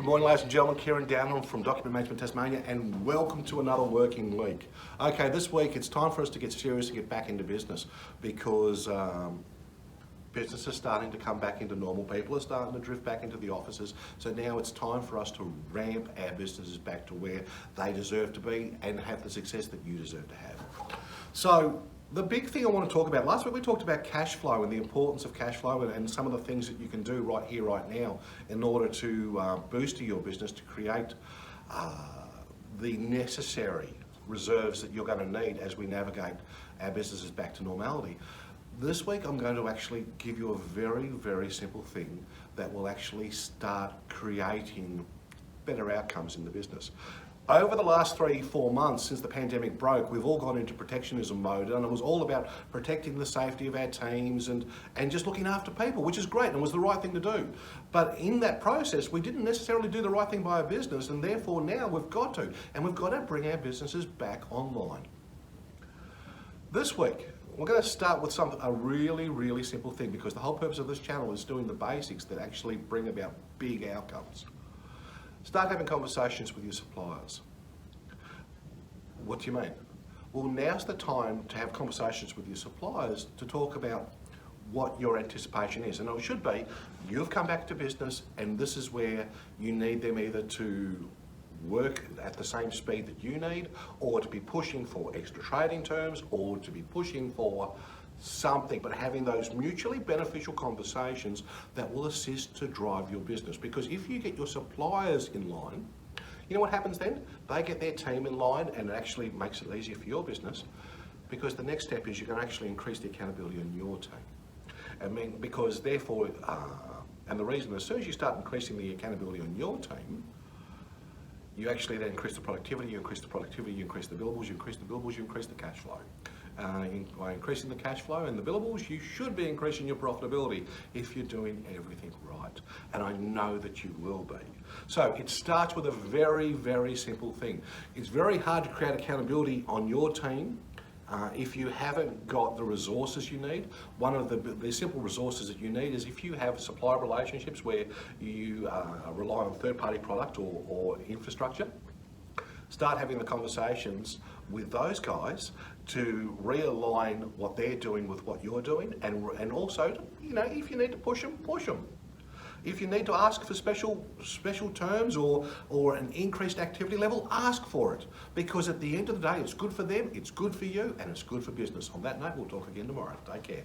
Good morning, ladies and gentlemen. Kieran Downham from Document Management Tasmania, and welcome to another working week. Okay, this week it's time for us to get serious and get back into business because business is starting to come back into normal. People are starting to drift back into the offices. So now it's time for us to ramp our businesses back to where they deserve to be and have the success that you deserve to have. So the big thing I want to talk about, last week we talked about cash flow and the importance of cash flow and some of the things that you can do right here, right now in order to boost your business to create the necessary reserves that you're going to need as we navigate our businesses back to normality. This week I'm going to actually give you a very, very simple thing that will actually start creating better outcomes in the business. Over the last 3-4 months since the pandemic broke, we've all gone into protectionism mode, and it was all about protecting the safety of our teams and just looking after people, which is great and was the right thing to do. But in that process, we didn't necessarily do the right thing by our business, and therefore now we've got to bring our businesses back online. This week, we're going to start with a really, really simple thing, because the whole purpose of this channel is doing the basics that actually bring about big outcomes. Start having conversations with your suppliers. What do you mean? Well, now's the time to have conversations with your suppliers to talk about what your anticipation is. And it should be, you've come back to business and this is where you need them either to work at the same speed that you need, or to be pushing for extra trading terms, or to be pushing for something, but having those mutually beneficial conversations that will assist to drive your business. Because if you get your suppliers in line, you know what happens then? They get their team in line, and it actually makes it easier for your business, because the next step is you're going to actually increase the accountability on your team. Because therefore, and the reason, as soon as you start increasing the accountability on your team, you actually then increase the productivity, you increase the billables, you increase the cash flow. By increasing the cash flow and the billables, you should be increasing your profitability if you're doing everything right. And I know that you will be. So it starts with a very, very simple thing. It's very hard to create accountability on your team if you haven't got the resources you need. One of the simple resources that you need is if you have supplier relationships where you rely on third-party product or infrastructure. Start having the conversations with those guys to realign what they're doing with what you're doing, and also, if you need to push them, push them. If you need to ask for special terms or an increased activity level, ask for it. Because at the end of the day, it's good for them, it's good for you, and it's good for business. On that note, we'll talk again tomorrow. Take care.